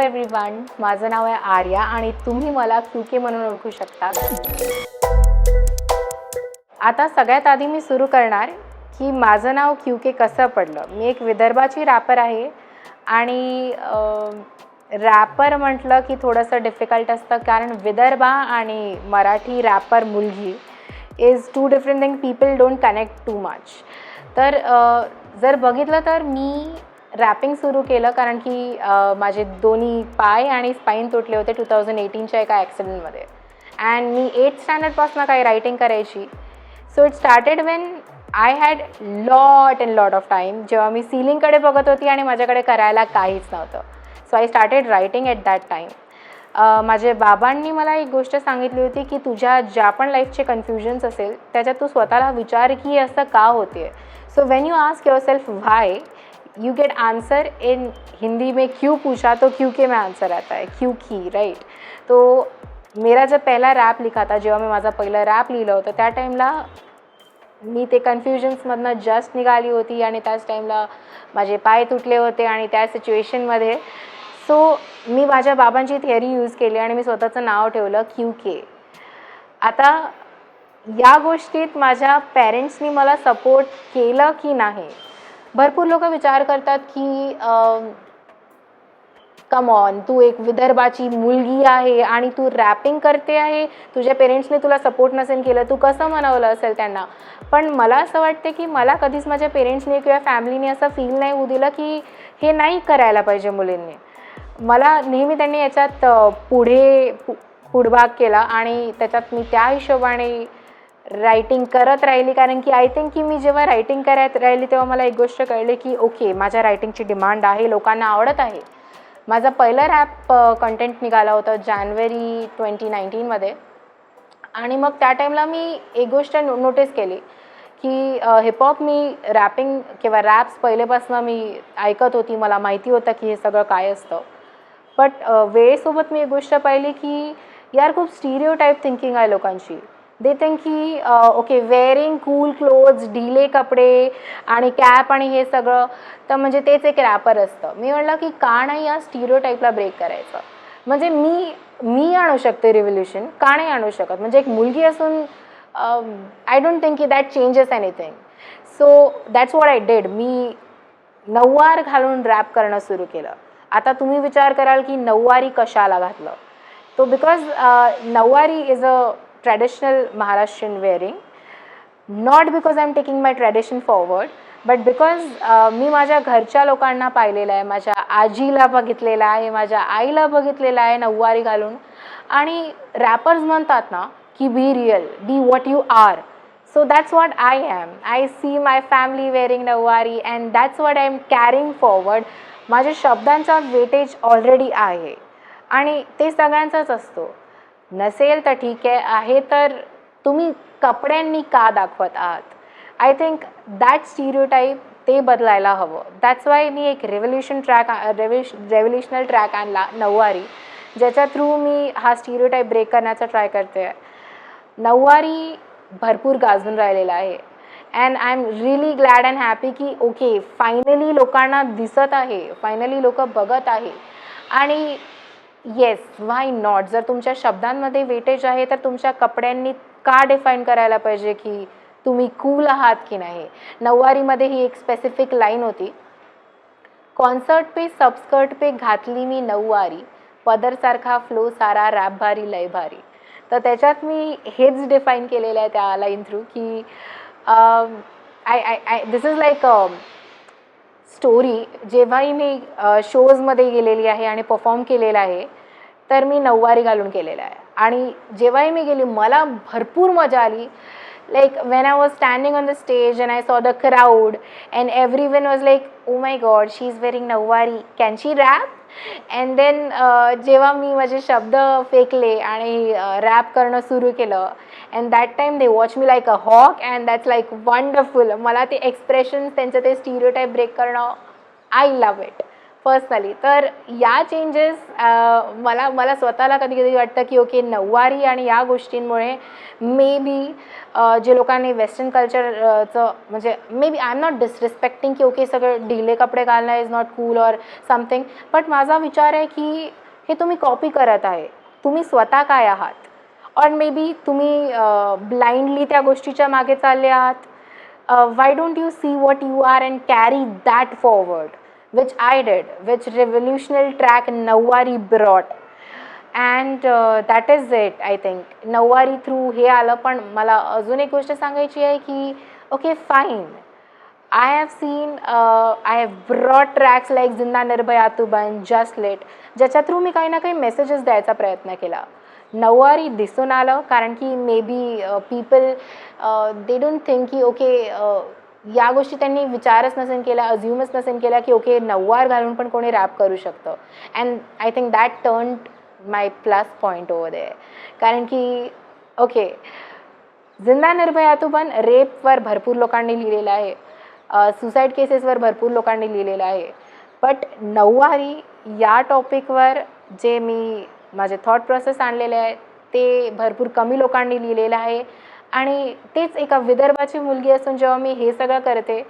Everyone, माझं नाव आहे आर्या आणि तुम्ही मला क्यूके म्हणून ओळखू शकता. आता सगळ्यात आधी मी सुरू करणार की माझं नाव क्यूके कसं पडलं. मी एक विदर्भाची रॅपर आहे आणि रॅपर म्हटलं की थोडंसं डिफिकल्ट असतं, कारण विदर्भा आणि मराठी रॅपर मुलगी is two different thing. People don't connect too much. तर जर बघितलं तर मी रॅपिंग सुरू केलं कारण की माझे दोन्ही पाय आणि स्पाईन तुटले होते 2018च्या एका ॲक्सिडेंटमध्ये. अँड मी 8th स्टँडर्डपासून काही रायटिंग करायची. So it started when I had lot of time, जेव्हा मी सिलिंगकडे बघत होती आणि माझ्याकडे करायला काहीच नव्हतं. So I started writing at that time. माझ्या बाबांनी मला एक गोष्ट सांगितली होती की तुझ्या ज्या पण लाईफचे कन्फ्युजन्स असेल त्याच्यात तू स्वतःला विचार की असं का होते. So when you ask yourself why, you get answer. In Hindi में क्यों पूछा तो क्यों के में आंसर आता है, क्यों की, राइट. तो मेरा जब पहला रॅप लिखा था, जेव्हा मी माझा पहिलं रॅप लिहिलं होतं त्या टाईमला मी ते कन्फ्युजन्समधनं जस्ट निघाली होती आणि त्याच टाईमला माझे पाय तुटले होते आणि त्या सिच्युएशनमध्ये सो मी माझ्या बाबांची थिअरी यूज केली आणि मी स्वतःचं नाव ठेवलं क्यूके. आता या गोष्टीत माझ्या पेरेंट्सनी मला सपोर्ट केलं की नाही. भरपूर लोक विचार करतात की कम ऑन, तू एक विदर्भाची मुलगी आहे आणि तू रॅपिंग करते आहे, तुझ्या पेरेंट्सने तुला सपोर्ट नसेल केलं, तू कसं म्हणावलं असेल त्यांना. पण मला असं वाटते की मला कधीच माझ्या पेरेंट्सने किंवा फॅमिलीने असं फील नाही होऊ दिलं की हे नाही करायला पाहिजे मुलींनी. मला नेहमी त्यांनी याच्यात पुढभाग केला आणि त्याच्यात मी त्या हिशोबाने रायटिंग करत राहिली. कारण की आय थिंक की मी जेव्हा रायटिंग करत राहिली तेव्हा मला एक गोष्ट कळली की ओके, माझ्या रायटिंगची डिमांड आहे, लोकांना आवडत आहे. माझा पहिला रॅप कंटेंट निघाला होता जानेवारी 2019मध्ये. आणि मग त्या टाईमला मी एक गोष्ट नोटीस केली की हिपहॉप मी रॅपिंग किंवा रॅप्स पहिलेपासून मी ऐकत होती, मला माहिती होतं की हे सगळं काय असतं. बट वेळेसोबत मी एक गोष्ट पाहिली की यार खूप स्टिरियोटाईप थिंकिंग आहे लोकांची. दे थिंक की ओके, वेअरिंग कूल क्लोथ्स, ढिले कपडे आणि कॅप आणि हे सगळं तर म्हणजे तेच एक रॅपर असतं. मी म्हटलं की का नाही या स्टिरियोटाईपला ब्रेक करायचं. म्हणजे मी आणू शकते रिव्होल्युशन, का नाही आणू शकत. म्हणजे एक मुलगी असून आय डोंट थिंक की that changes anything. So that's what I did. मी नऊवार घालून रॅप करणं सुरू केलं. आता तुम्ही विचार कराल की नऊवारी कशाला घातलं. तो because nauvari is a traditional Maharashtrian wearing, not because I'm taking my tradition forward, but because मी माझ्या घरच्या लोकांना पाहिलेलं आहे, माझ्या आजीला बघितलेलं आहे, माझ्या आईला बघितलेलं आहे नऊवारी घालून. आणि रॅपर्स म्हणतात ना की be real, be what you are. So that's what I am. I see my family wearing नऊवारी and that's what I am carrying forward. माझ्या शब्दांचा वेटेज ऑलरेडी आहे आणि ते सगळ्यांचाच असतो. नसेल तर ठीक आहे तर तुम्ही कपड्यांनी का दाखवत आहात. आय थिंक दॅट स्टिरियोटाईप ते बदलायला हवं. दॅट्स वाय मी एक रेव्होल्युशनल ट्रॅक आणला नऊवारी, ज्याच्या थ्रू मी हा स्टिरियोटाईप ब्रेक करण्याचा ट्राय करते. नऊवारी भरपूर गाजून राहिलेला आहे and I am really glad and happy की ओके, फायनली लोकांना दिसत आहे, फायनली लोक बघत आहे. आणि येस, व्हाय नॉट. जर तुमच्या शब्दांमध्ये वेटेज आहे तर तुमच्या कपड्यांनी का डिफाईन करायला पाहिजे की तुम्ही कूल आहात की नाही. नऊवारीमध्ये ही एक स्पेसिफिक लाईन होती, कॉन्सर्ट पे सबस्कर्ट पे घातली मी नऊवारी, पदरसारखा फ्लो सारा रॅप भारी लय भारी. तर त्याच्यात मी हेच डिफाईन केलेलं आहे त्या लाईन थ्रू की दिस इज लाईक स्टोरी. जेव्हाही मी शोजमध्ये गेलेली आहे आणि परफॉर्म केलेला आहे तर मी नऊवारी घालून केलेलं आहे. आणि जेव्हाही मी गेली मला भरपूर मजा आली. Like when I was standing on the stage and I saw the crowd and everyone was like oh my God, she is wearing नऊवारी, can she rap. And then जेव्हा मी माझे शब्द फेकले आणि रॅप करणं सुरू केलं and that time they watch me like a hawk and that's like wonderful. मला ते एक्सप्रेशन्स, त्यांचं ते स्टिरियोटाईप ब्रेक करणं, आय लव्ह इट. पर्सनली. तर या चेंजेस मला मला स्वतःला कधी कधी वाटतं की ओके, नऊवारी आणि या गोष्टींमुळे मे बी जे लोकांनी वेस्टर्न कल्चरचं म्हणजे maybe I am not disrespecting की ओके सगळं ढिले कपडे घालणं is not cool or something, but माझा विचार आहे की हे तुम्ही कॉपी करत आहे. तुम्ही स्वतः काय आहात, और मे बी तुम्ही ब्लाइंडली त्या गोष्टीच्या मागे चालले आहात. why don't you see what you are and carry that forward, which I did, which revolutionary track Nawari brought, and that is it. I think Nawari through हे आलं. पण मला अजून एक गोष्ट सांगायची आहे की okay fine, I have seen I have brought tracks like जिंदा निर्भया तू बन, जस्ट लेट, ज्याच्या थ्रू मी काही ना काही मेसेजेस द्यायचा प्रयत्न केला. नऊवारी दिसून आलं कारण की may be people they don't think की ओके या गोष्टी त्यांनी विचारच नसेल केला, अज्युमच नसेल केला की ओके नऊवार घालून पण कोणी रॅप करू शकतं. And I think that turn my plus point over there. कारण की ओके, जिंदा निर्भया तू बन रेपवर भरपूर लोकांनी लिहिलेलं आहे, सुसाईड केसेसवर भरपूर लोकांनी लिहिलेलं आहे, बट नऊवारी या टॉपिकवर जे मी माझे थॉट प्रोसेस आणलेले आहे ते भरपूर कमी लोकांनी लिहिलेलं आहे. आणि तेच एका विदर्भाची मुलगी असून जेव्हा मी हे सगळं करते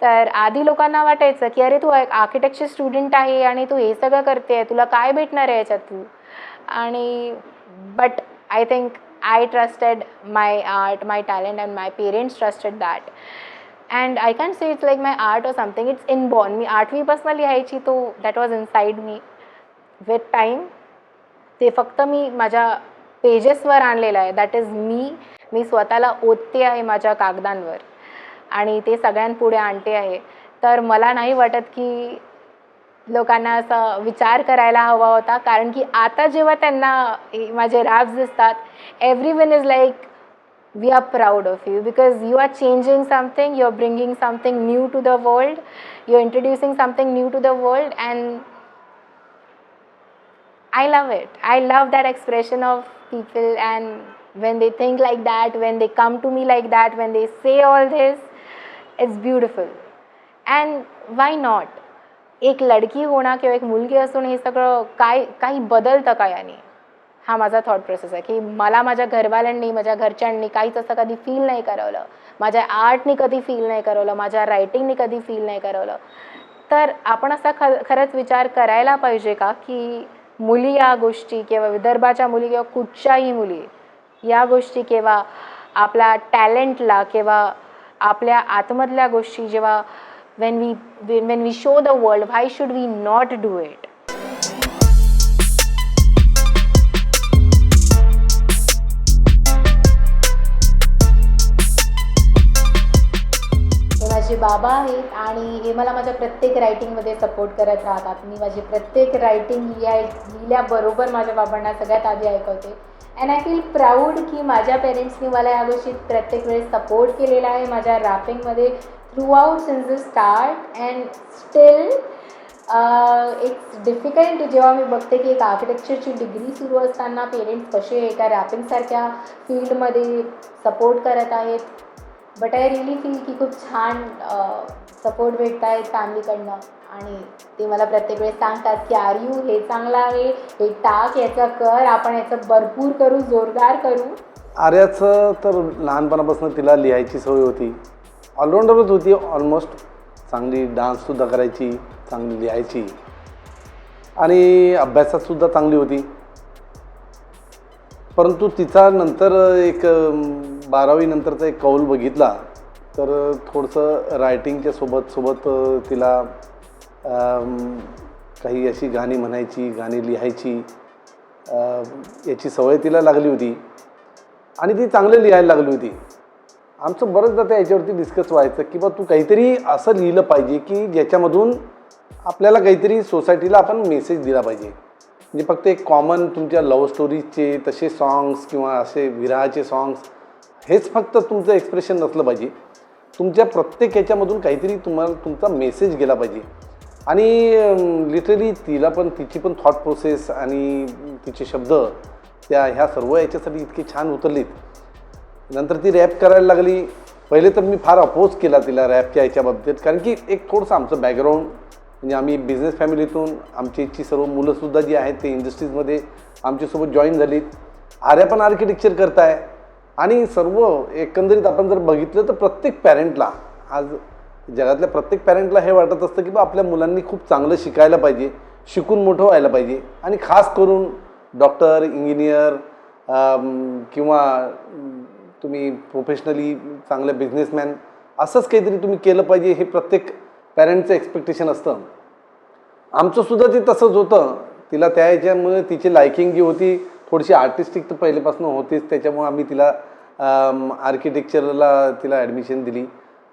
तर आधी लोकांना वाटायचं की अरे तू एक आर्किटेक्चर स्टुडंट आहे आणि तू हे सगळं करते, तुला काय भेटणार आहे याच्यात तू. आणि but I think I trusted my art, my talent, and my parents trusted that. And I can say it's like my art or something, it's inborn. मी 8वीपासून लिहायची, तो that was inside me. With time ते फक्त मी माझ्या पेजेसवर आणलेलं आहे. That is me स्वतःला ओतते आहे माझ्या कागदांवर आणि ते सगळ्यांपुढे आणते आहे. तर मला नाही वाटत की लोकांना असा विचार करायला हवा होता, कारण की आता जेव्हा त्यांना माझे रॅप्स दिसतात, everyone is like we are proud of you because you are changing something, you are bringing something new to the world, you are introducing something new to the world. And I love it. I love that expression of people, and when they think like that, when they come to me like that, when they say all this, it's beautiful. And why not? एक लडकी होणं किंवा एक मुलगी असून हे सगळं काही बदलतं का याने? हा माझा थॉट प्रोसेस आहे की मला माझ्या घरवाल्यांनी, माझ्या घरच्यांनी काहीच असं कधी फील नाही करवलं, माझ्या आर्टनी कधी फील नाही करवलं, माझ्या रायटिंगनी कधी फील नाही करवलं. तर आपण असा खरंच विचार करायला पाहिजे का की मुली या गोष्टी किंवा विदर्भाच्या मुली किंवा कुठच्याही मुली या गोष्टी किंवा आपल्या टॅलेंटला किंवा आपल्या आतमधल्या गोष्टी जेव्हा when we show the world, why should we not do it? माझे बाबा आहेत आणि हे मला माझ्या प्रत्येक रायटिंगमध्ये सपोर्ट करत राहतात. मी माझी प्रत्येक रायटिंग लिहिल्याबरोबर माझ्या बाबांना सगळ्यात आधी ऐकवते. अँड आय फील प्राऊड की माझ्या पेरेंट्सनी मला या गोष्टीत प्रत्येक वेळेस सपोर्ट केलेला आहे माझ्या रॅपिंगमध्ये throughout since the start. And still it's difficult जेव्हा मी बघते की एक आर्किटेक्चरची डिग्री सुरू असताना पेरेंट्स कसे एका रॅपिंगसारख्या फील्डमध्ये सपोर्ट करत आहेत. बट आय रिअली फील की खूप छान सपोर्ट भेटत आहेत फॅमिलीकडनं आणि ते मला प्रत्येक वेळेस सांगतात की आर्यू हे चांगलं आहे, हे टाक, याचं कर, आपण याचं भरपूर करू, जोरदार करू. आर्याचं तर लहानपणापासून तिला लिहायची सवय होती, ऑलराऊंडरच होती ऑलमोस्ट. चांगली डान्ससुद्धा करायची, चांगली लिहायची आणि अभ्यासातसुद्धा चांगली होती. परंतु तिचा नंतर एक 12वी नंतरचा एक कौल बघितला तर थोडंसं रायटिंगच्या सोबत तिला काही अशी गाणी म्हणायची, गाणी लिहायची याची सवय तिला लागली होती आणि ती चांगलं लिहायला लागली होती. आमचं बरंचदा त्या याच्यावरती डिस्कस व्हायचं की बा तू काहीतरी असं लिहिलं पाहिजे की ज्याच्यामधून आपल्याला काहीतरी सोसायटीला आपण मेसेज दिला पाहिजे. म्हणजे फक्त एक कॉमन तुमच्या लव्ह स्टोरीजचे तसे सॉंग्स किंवा असे विरहाचे सॉंग्स हेच फक्त तुमचं एक्सप्रेशन नसलं पाहिजे. तुमच्या प्रत्येक ह्याच्यामधून काहीतरी तुम्हाला तुमचा मेसेज गेला पाहिजे. आणि लिटरली तिला पण तिची पण थॉट प्रोसेस आणि तिचे शब्द ह्या सर्व याच्यासाठी इतके छान उतरलीत. नंतर ती रॅप करायला लागली. पहिले तर मी फार अपोज केला तिला रॅपच्या याच्या बाबतीत, कारण की एक थोडंसं आमचं बॅकग्राऊंड म्हणजे आम्ही बिझनेस फॅमिलीतून आमची सर्व मुलंसुद्धा जी आहेत ते इंडस्ट्रीजमध्ये आमच्यासोबत जॉईन झालीत. आर्या पण आर्किटेक्चर करत आहे. आणि सर्व एकंदरीत आपण जर बघितलं तर प्रत्येक पॅरेंटला, आज जगातल्या प्रत्येक पॅरेंटला हे वाटत असतं की बा आपल्या मुलांनी खूप चांगलं शिकायला पाहिजे, शिकून मोठं व्हायला पाहिजे. आणि खास करून डॉक्टर, इंजिनियर किंवा तुम्ही प्रोफेशनली चांगले बिझनेसमॅन असंच काहीतरी तुम्ही केलं पाहिजे, हे प्रत्येक पॅरेंटचं एक्सपेक्टेशन असतं. आमचंसुद्धा ते तसंच होतं. तिला त्या ह्याच्यामुळे तिची लायकिंग जी होती थोडीशी आर्टिस्टिक तर पहिलेपासून होतीच, त्याच्यामुळे आम्ही तिला आर्किटेक्चरला तिला ॲडमिशन दिली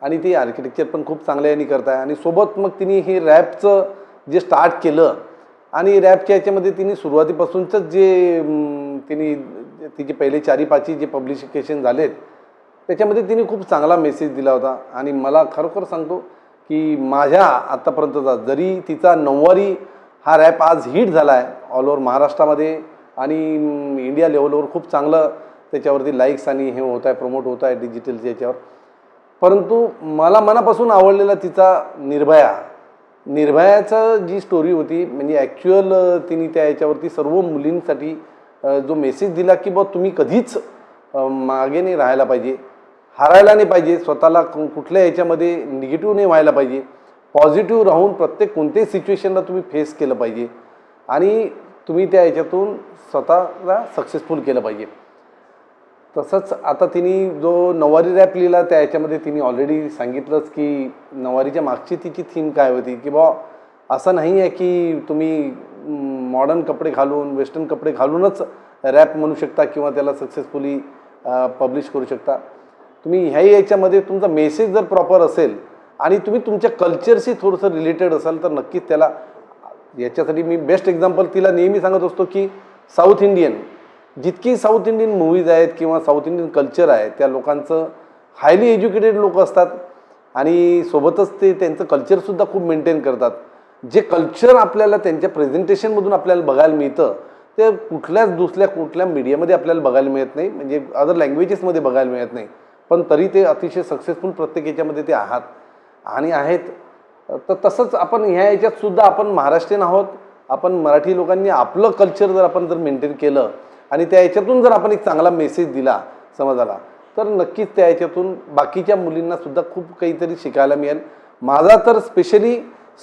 आणि ती आर्किटेक्चर पण खूप चांगल्या याने करत आहे. आणि सोबत मग तिने हे रॅपचं जे स्टार्ट केलं आणि रॅपच्या याच्यामध्ये तिने सुरुवातीपासूनच जे तिने तिचे पहिले 4-5 जे पब्लिकेशन झालेत त्याच्यामध्ये तिने खूप चांगला मेसेज दिला होता. आणि मला खरोखर सांगतो की माझ्या आत्तापर्यंतचा जरी तिचा 9वारी हा रॅप आज हिट झाला आहे ऑल ओव्हर महाराष्ट्रामध्ये आणि इंडिया लेवलवर खूप चांगलं त्याच्यावरती लाईक्स आणि हे होत आहे, प्रमोट होत आहे डिजिटलच्या याच्यावर. परंतु मला मनापासून आवडलेला तिचा निर्भयाचं जी स्टोरी होती, म्हणजे ॲक्च्युअल तिने त्या याच्यावरती सर्व मुलींसाठी जो मेसेज दिला की बा तुम्ही कधीच मागे नाही राहायला पाहिजे, हारायला नाही पाहिजे, स्वतःला कुठल्या याच्यामध्ये निगेटिव्ह नाही व्हायला पाहिजे, पॉझिटिव्ह राहून प्रत्येक कोणत्याही सिच्युएशनला तुम्ही फेस केलं पाहिजे आणि तुम्ही त्या याच्यातून स्वतःला सक्सेसफुल केलं पाहिजे. तसंच आता तिने जो 9वारी रॅप लिहिला त्या याच्यामध्ये तिने ऑलरेडी सांगितलंच की 9वारीच्या मागची तिची थीम काय होती की बा असं नाही आहे की तुम्ही मॉडर्न कपडे घालून, वेस्टर्न कपडे घालूनच रॅप म्हणू शकता किंवा त्याला सक्सेसफुली पब्लिश करू शकता. तुम्ही ह्याही याच्यामध्ये तुमचा मेसेज जर प्रॉपर असेल आणि तुम्ही तुमच्या कल्चरशी थोडंसं रिलेटेड असाल तर नक्कीच त्याला, याच्यासाठी मी बेस्ट एक्झाम्पल तिला नेहमी सांगत असतो की साऊथ इंडियन जितकी साऊथ इंडियन मूव्हीज आहेत किंवा साऊथ इंडियन कल्चर आहे त्या लोकांचं हायली एज्युकेटेड लोक असतात आणि सोबतच ते त्यांचं कल्चरसुद्धा खूप मेंटेन करतात. जे कल्चर आपल्याला त्यांच्या प्रेझेंटेशनमधून आपल्याला बघायला मिळतं ते कुठल्या मीडियामध्ये आपल्याला बघायला मिळत नाही, म्हणजे अदर लँग्वेजेसमध्ये बघायला मिळत नाही. पण तरी ते अतिशय सक्सेसफुल प्रत्येक याच्यामध्ये ते आहात आणि आहेत. तर तसंच आपण ह्या याच्यातसुद्धा आपण महाराष्ट्रीयन आहोत. आपण मराठी लोकांनी आपलं कल्चर जर आपण मेंटेन केलं आणि त्या याच्यातून जर आपण एक चांगला मेसेज दिला समाजाला तर नक्कीच त्या याच्यातून बाकीच्या मुलींनासुद्धा खूप काहीतरी शिकायला मिळेल. माझा तर स्पेशली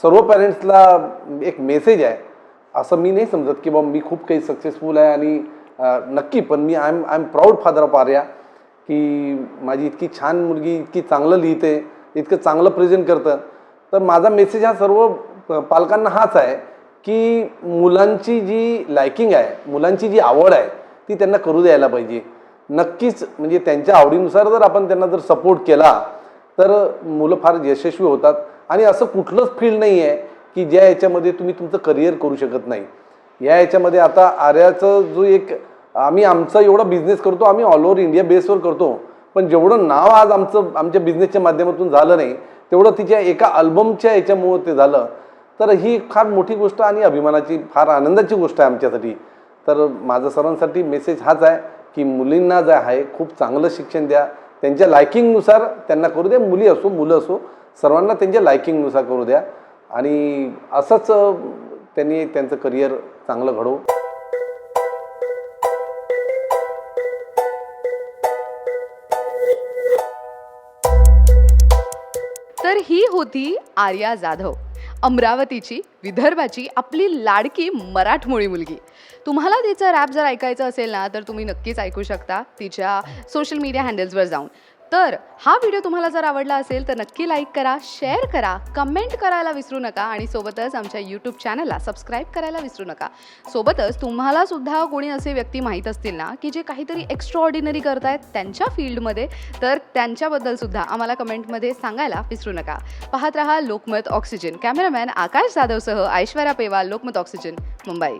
सर्व पॅरेंट्सला एक मेसेज आहे, असं मी नाही समजत की बाबा मी खूप काही सक्सेसफुल आहे आणि नक्की, पण मी I am proud father of Arya की माझी इतकी छान मुलगी इतकी चांगलं लिहिते, इतकं चांगलं प्रेझेंट करतं. तर माझा मेसेज हा सर्व पालकांना हाच आहे की मुलांची जी लायकिंग आहे, मुलांची जी आवड आहे ती त्यांना करू द्यायला पाहिजे. नक्कीच म्हणजे त्यांच्या आवडीनुसार जर आपण त्यांना जर सपोर्ट केला तर मुलं फार यशस्वी होतात. आणि असं कुठलंच फील्ड नाही आहे की ज्या याच्यामध्ये तुम्ही तुमचं करिअर करू शकत नाही. या याच्यामध्ये आता आर्याचं जो एक आम्ही आमचा एवढा बिझनेस करतो, आम्ही ऑल ओव्हर इंडिया बेसवर करतो, पण जेवढं नाव आज आमच्या बिझनेसच्या माध्यमातून झालं नाही तेवढं तिच्या एका अल्बमच्या याच्यामुळं ते झालं. तर ही फार मोठी गोष्ट आणि अभिमानाची, फार आनंदाची गोष्ट आहे आमच्यासाठी. तर माझं सर्वांसाठी मेसेज हाच आहे की मुलींना जे आहे खूप चांगलं शिक्षण द्या, त्यांच्या लायकिंगनुसार त्यांना करू द्या, मुली असो मुलं असो सर्वांना त्यांच्या लायकिंगनुसार करू द्या आणि असंच त्यांनी त्यांचं करिअर चांगलं घडवू. तर ही होती आर्या जाधव, अमरावतीची, विदर्भाची आपली लाडकी मराठमोळी मुलगी. तुम्हाला तिचं रॅप जर ऐकायचं असेल ना तर तुम्ही नक्कीच ऐकू शकता तिच्या सोशल मीडिया हँडल्सवर जाऊन. तर हा व्हिडिओ तुम्हाला जर आवडला असेल तर नक्की लाईक करा, शेअर करा, कमेंट करायला विसरू नका आणि सोबतच आमच्या यूट्यूब चॅनलला सबस्क्राईब करायला विसरू नका. सोबतच तुम्हाला सुद्धा कोणी असे व्यक्ती माहीत असतील ना की जे काहीतरी एक्स्ट्रा ऑर्डिनरी करतायत त्यांच्या फील्डमध्ये, तर त्यांच्याबद्दल सुद्धा आम्हाला कमेंटमध्ये सांगायला विसरू नका. पाहत रहा लोकमत ऑक्सिजन. कॅमेरामॅन आकाश जाधवसह ऐश्वर्या पेवाल, लोकमत ऑक्सिजन, मुंबई.